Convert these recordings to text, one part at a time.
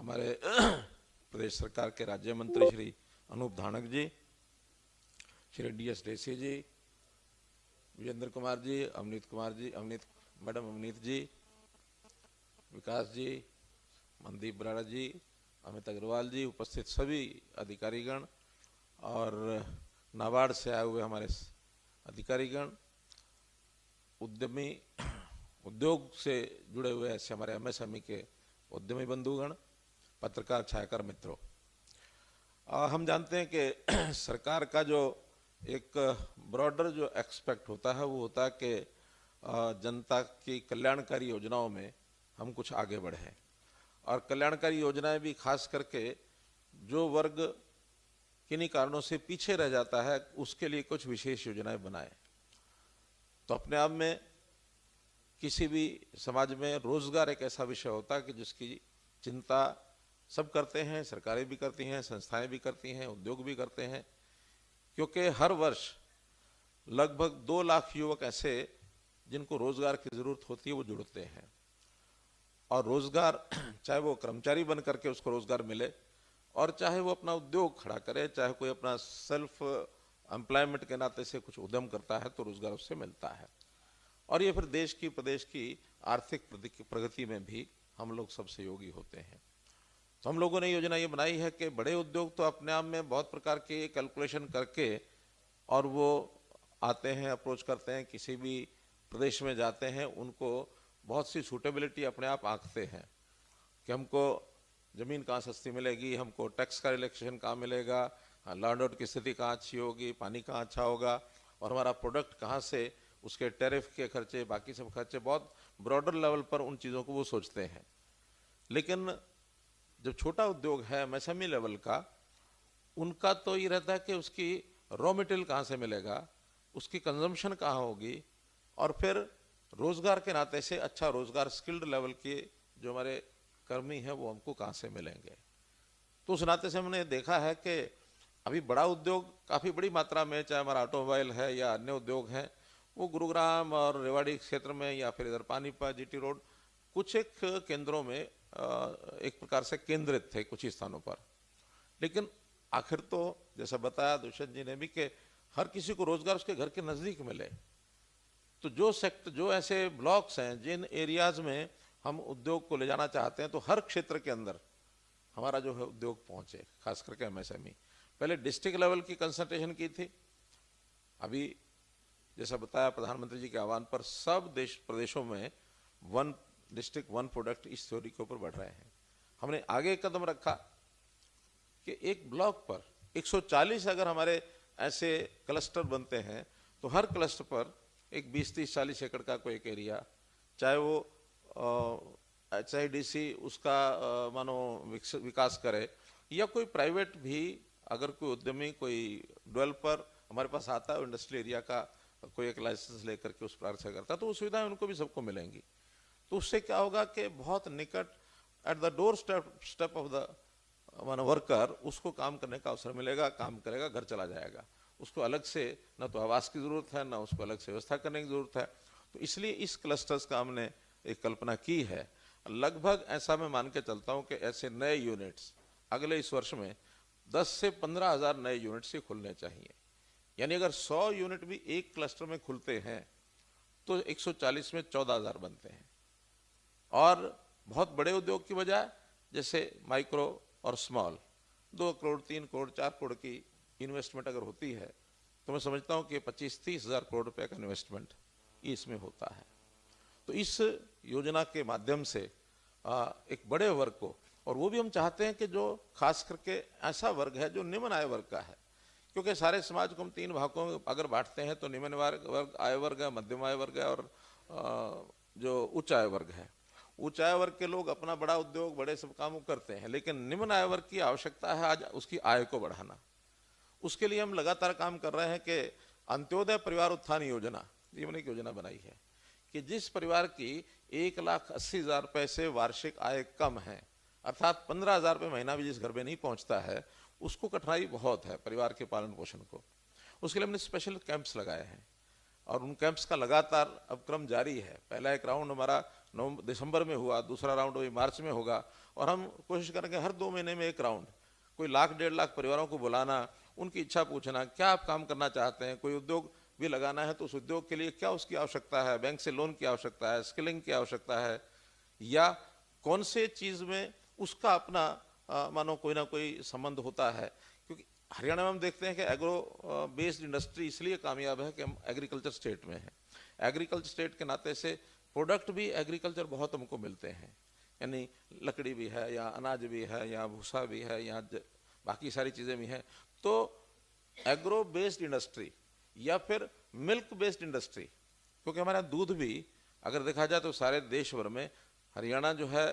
हमारे प्रदेश सरकार के राज्य मंत्री श्री अनूप धानक जी, श्री DS ढेसी जी, विजेंद्र कुमार जी, मैडम अवनीत जी, विकास जी, मनदीप बराड़ा जी, अमित अग्रवाल जी, उपस्थित सभी अधिकारीगण और नाबार्ड से आए हुए हमारे अधिकारीगण, उद्योग से जुड़े हुए ऐसे हमारे MSME के उद्यमी बंधुगण, पत्रकार, छायाकार मित्रों, हम जानते हैं कि सरकार का जो एक ब्रॉडर जो एक्सपेक्ट होता है वो होता है कि जनता की कल्याणकारी योजनाओं में हम कुछ आगे बढ़ें और कल्याणकारी योजनाएं भी खास करके जो वर्ग किन्हीं कारणों से पीछे रह जाता है उसके लिए कुछ विशेष योजनाएं बनाएं। तो अपने आप में किसी भी समाज में रोजगार एक ऐसा विषय होता है कि जिसकी चिंता सब करते हैं, सरकारें भी करती हैं, संस्थाएं भी करती हैं, उद्योग भी करते हैं, क्योंकि हर वर्ष लगभग 2 लाख युवक ऐसे जिनको रोजगार की जरूरत होती है वो जुड़ते हैं। और रोजगार चाहे वो कर्मचारी बन करके उसको रोजगार मिले और चाहे वो अपना उद्योग खड़ा करे, चाहे कोई अपना सेल्फ एम्प्लॉयमेंट के नाते से कुछ उद्यम करता है तो रोजगार उससे मिलता है। और ये फिर देश की, प्रदेश की आर्थिक प्रगति में भी हम लोग सब सहयोगी होते हैं। तो हम लोगों ने योजना ये बनाई है कि बड़े उद्योग तो अपने आप में बहुत प्रकार के कैलकुलेशन करके और वो आते हैं, अप्रोच करते हैं, किसी भी प्रदेश में जाते हैं, उनको बहुत सी सूटेबिलिटी अपने आप आंकते हैं कि हमको ज़मीन कहाँ सस्ती मिलेगी, हमको टैक्स का रिलैक्सेशन कहाँ मिलेगा, लैंड आउट की स्थिति कहाँ अच्छी होगी, पानी कहाँ अच्छा होगा और हमारा प्रोडक्ट कहाँ से, उसके टैरिफ के खर्चे, बाकी सब खर्चे, बहुत ब्रॉडर लेवल पर उन चीज़ों को वो सोचते हैं। लेकिन जो छोटा उद्योग है MSME लेवल का, उनका तो ये रहता है कि उसकी रॉ मटेरियल कहाँ से मिलेगा, उसकी कंजम्पशन कहाँ होगी और फिर रोजगार के नाते से अच्छा रोजगार स्किल्ड लेवल के जो हमारे कर्मी हैं वो हमको कहाँ से मिलेंगे। तो उस नाते से हमने देखा है कि अभी बड़ा उद्योग काफ़ी बड़ी मात्रा में, चाहे हमारा ऑटोमोबाइल है या अन्य उद्योग हैं, वो गुरुग्राम और रेवाड़ी क्षेत्र में या फिर इधर पानीपत, GT रोड, कुछ एक केंद्रों में एक प्रकार से केंद्रित थे कुछ ही स्थानों पर। लेकिन आखिर तो जैसा बताया दुष्यंत जी ने भी कि हर किसी को रोजगार उसके घर के नज़दीक मिले। तो जो ऐसे ब्लॉक्स हैं जिन एरियाज में हम उद्योग को ले जाना चाहते हैं, तो हर क्षेत्र के अंदर हमारा जो है उद्योग पहुंचे, खास करके MSME। पहले डिस्ट्रिक्ट लेवल की कंसल्टेशन की थी, अभी जैसा बताया प्रधानमंत्री जी के आह्वान पर सब प्रदेशों में 1 डिस्ट्रिक्ट 1 प्रोडक्ट इस थ्योरी के ऊपर बढ़ रहे हैं। हमने आगे कदम रखा कि एक ब्लॉक पर 140 अगर हमारे ऐसे क्लस्टर बनते हैं तो हर क्लस्टर पर एक 20, 30, 40 एकड़ का कोई एक एरिया, चाहे वो HIDC उसका मानो विकास करे या कोई प्राइवेट भी, अगर कोई उद्यमी, कोई डेवलपर हमारे पास आता है इंडस्ट्रियल एरिया का कोई एक लाइसेंस लेकर के उस प्रकार से करता है, तो वो सुविधाएं उनको भी सबको मिलेंगी। तो उससे क्या होगा कि बहुत निकट, at the door step of the worker, उसको काम करने का अवसर मिलेगा, काम करेगा, घर चला जाएगा, उसको अलग से न तो आवास की ज़रूरत है, न उसको अलग से व्यवस्था करने की ज़रूरत है। तो इसलिए इस क्लस्टर्स का हमने एक कल्पना की है। लगभग ऐसा मैं मान के चलता हूँ कि ऐसे नए यूनिट्स अगले इस वर्ष में 10 से 15 हज़ार नए यूनिट्स ही खुलने चाहिए। यानी अगर 100 यूनिट भी एक क्लस्टर में खुलते हैं तो 140 में 14,000 बनते हैं। और बहुत बड़े उद्योग की बजाय जैसे माइक्रो और स्मॉल 2 करोड़, 3 करोड़, 4 करोड़ की इन्वेस्टमेंट अगर होती है तो मैं समझता हूँ कि 25-30 हज़ार करोड़ रुपए का इन्वेस्टमेंट इसमें होता है। तो इस योजना के माध्यम से एक बड़े वर्ग को, और वो भी हम चाहते हैं कि जो खास करके ऐसा वर्ग है जो निम्न आय वर्ग का है, क्योंकि सारे समाज को हम 3 भागों में अगर बांटते हैं तो निम्न वर्ग, आय वर्ग है, मध्यम आय वर्ग है और जो उच्च आय वर्ग है। उच्च आय वर्ग के लोग अपना बड़ा उद्योग, बड़े सब काम करते हैं, लेकिन निम्न आय वर्ग की आवश्यकता है आज उसकी आय को बढ़ाना। उसके लिए हम लगातार काम कर रहे हैं कि अंत्योदय परिवार उत्थान योजना, ये मैंने एक योजना बनाई है कि जिस परिवार की 1,80,000 रुपये से वार्षिक आय कम है, अर्थात 15,000 रुपये महीना भी जिस घर में नहीं पहुंचता है, उसको कठिनाई बहुत है परिवार के पालन पोषण को। उसके लिए हमने स्पेशल कैंप्स लगाए हैं और उन कैंप्स का लगातार अब क्रम जारी है। पहला एक राउंड हमारा दिसंबर में हुआ, दूसरा राउंड अभी मार्च में होगा और हम कोशिश करेंगे हर 2 महीने में एक राउंड, कोई 1,00,000-1.5 लाख परिवारों को बुलाना, उनकी इच्छा पूछना, क्या आप काम करना चाहते हैं, कोई उद्योग भी लगाना है तो उस उद्योग के लिए क्या उसकी आवश्यकता है, बैंक से लोन की आवश्यकता है, स्किलिंग की आवश्यकता है, या कौन से चीज़ में उसका अपना मानो कोई ना कोई संबंध होता है। क्योंकि हरियाणा में हम देखते हैं कि एग्रो बेस्ड इंडस्ट्री इसलिए कामयाब है कि हम एग्रीकल्चर स्टेट में हैं। एग्रीकल्चर स्टेट के नाते से प्रोडक्ट भी एग्रीकल्चर बहुत हमको मिलते हैं, यानी लकड़ी भी है या अनाज भी है या भूसा भी है या बाकी सारी चीज़ें भी हैं। तो एग्रो बेस्ड इंडस्ट्री या फिर मिल्क बेस्ड इंडस्ट्री, क्योंकि हमारा दूध भी अगर देखा जाए तो सारे देश भर में हरियाणा जो है,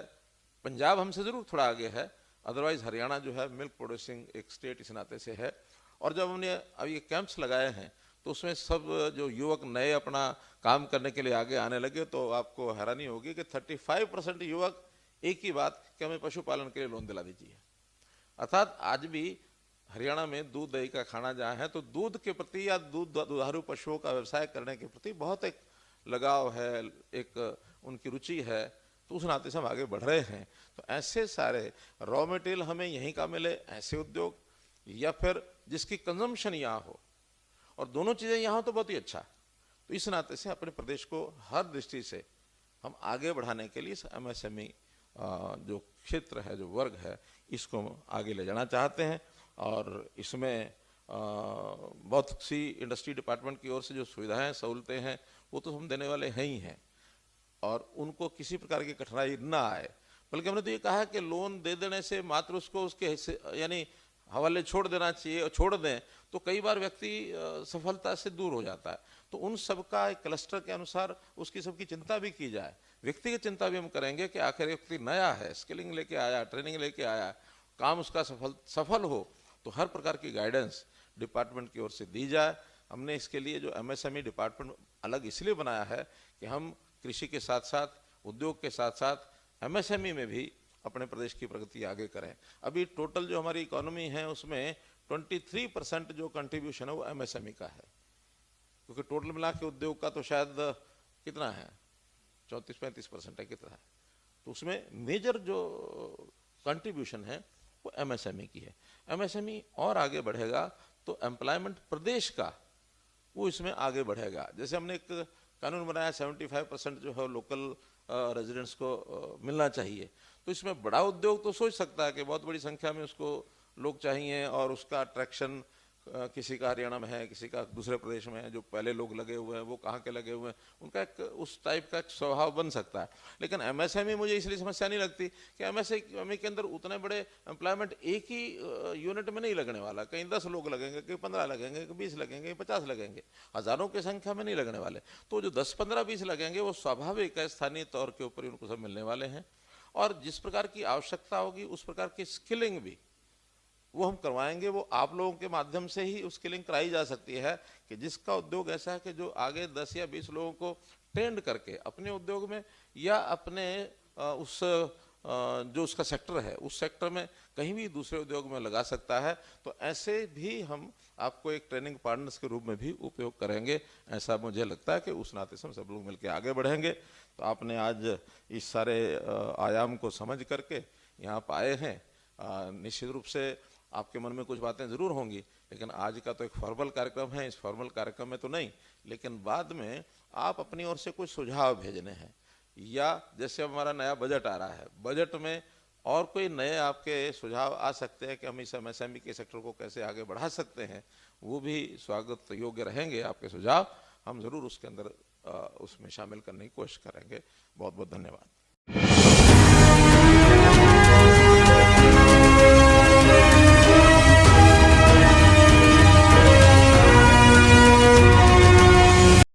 पंजाब हमसे ज़रूर थोड़ा आगे है, अदरवाइज हरियाणा जो है मिल्क प्रोड्यूसिंग एक स्टेट इस नाते से है। और जब हमने अब ये कैंप्स लगाए हैं तो उसमें सब जो युवक नए अपना काम करने के लिए आगे आने लगे तो आपको हैरानी होगी कि 35% युवक एक ही बात कि हमें पशुपालन के लिए लोन दिला दीजिए। अर्थात आज भी हरियाणा में दूध दही का खाना जहाँ है तो दूध के प्रति या दुधारू पशुओं का व्यवसाय करने के प्रति बहुत एक लगाव है, एक उनकी रुचि है, तो उस नाते से हम आगे बढ़ रहे हैं। तो ऐसे सारे रॉ मटेरियल हमें यहीं का मिले, ऐसे उद्योग, या फिर जिसकी कंजम्पशन यहाँ हो और दोनों चीज़ें यहाँ हो तो बहुत ही अच्छा। तो इस नाते से अपने प्रदेश को हर दृष्टि से हम आगे बढ़ाने के लिए MSME जो क्षेत्र है, जो वर्ग है, इसको हम आगे ले जाना चाहते हैं। और इसमें बहुत सी इंडस्ट्री डिपार्टमेंट की ओर से जो सुविधाएं सहूलतें हैं वो तो हम देने वाले हैं ही हैं, और उनको किसी प्रकार की कठिनाई ना आए। बल्कि हमने तो ये कहा कि लोन दे देने से मात्र उसको उसके हिस्से यानी हवाले छोड़ देना चाहिए, और छोड़ दें तो कई बार व्यक्ति सफलता से दूर हो जाता है। तो उन सब का एक क्लस्टर के अनुसार उसकी सबकी चिंता भी की जाए, व्यक्तिगत चिंता भी हम करेंगे कि आखिर व्यक्ति नया है, स्किलिंग लेके आया, ट्रेनिंग लेके आया, काम उसका सफल हो, तो हर प्रकार की गाइडेंस डिपार्टमेंट की ओर से दी जाए। हमने इसके लिए जो MSME डिपार्टमेंट अलग इसलिए बनाया है कि हम कृषि के साथ साथ, उद्योग के साथ साथ MSME में भी अपने प्रदेश की प्रगति आगे करें। अभी टोटल जो हमारी इकोनॉमी है उसमें 23% जो कंट्रीब्यूशन है वो MSME का है, क्योंकि टोटल मिला के उद्योग का तो शायद कितना है, 34-35% है, कितना है, तो उसमें मेजर जो कंट्रीब्यूशन है वो MSME की है। MSME और आगे बढ़ेगा तो एम्प्लॉयमेंट प्रदेश का वो इसमें आगे बढ़ेगा। जैसे हमने एक कानून बनाया 75% जो है लोकल रेजिडेंट्स को मिलना चाहिए, तो इसमें बड़ा उद्योग तो सोच सकता है कि बहुत बड़ी संख्या में उसको लोग चाहिए और उसका अट्रैक्शन किसी का हरियाणा में है, किसी का दूसरे प्रदेश में है, जो पहले लोग लगे हुए हैं वो कहाँ के लगे हुए हैं, उनका एक उस टाइप का एक स्वभाव बन सकता है। लेकिन MSME मुझे इसलिए समस्या नहीं लगती कि MSME के अंदर उतने बड़े एम्प्लॉयमेंट एक ही यूनिट में नहीं लगने वाला, कहीं 10 लोग लगेंगे, कहीं 15 लगेंगे, कहीं 20 लगेंगे, 50 लगेंगे, हज़ारों की संख्या में नहीं लगने वाले। तो जो 10, 15, 20 लगेंगे वो स्वाभाविक है, स्थानीय तौर के ऊपर उनको सब मिलने वाले हैं, और जिस प्रकार की आवश्यकता होगी उस प्रकार की स्किलिंग भी वो हम करवाएंगे। वो आप लोगों के माध्यम से ही उसकी लिंक कराई जा सकती है कि जिसका उद्योग ऐसा है कि जो आगे 10 या 20 लोगों को ट्रेंड करके अपने उद्योग में या अपने उस जो उसका सेक्टर है उस सेक्टर में कहीं भी दूसरे उद्योग में लगा सकता है। तो ऐसे भी हम आपको एक ट्रेनिंग पार्टनर्स के रूप में भी उपयोग करेंगे, ऐसा मुझे लगता है कि उस नाते से हम सब लोग मिलकर आगे बढ़ेंगे। तो आपने आज इस सारे आयाम को समझ करके यहाँ पर आए हैं। निश्चित रूप से आपके मन में कुछ बातें ज़रूर होंगी, लेकिन आज का तो एक फॉर्मल कार्यक्रम है, इस फॉर्मल कार्यक्रम में तो नहीं, लेकिन बाद में आप अपनी ओर से कुछ सुझाव भेजने हैं, या जैसे हमारा नया बजट आ रहा है, बजट में और कोई नए आपके सुझाव आ सकते हैं कि हम इस MSME के सेक्टर को कैसे आगे बढ़ा सकते हैं, वो भी स्वागत योग्य रहेंगे। आपके सुझाव हम ज़रूर उसके अंदर उसमें शामिल करने की कोशिश करेंगे। बहुत बहुत धन्यवाद।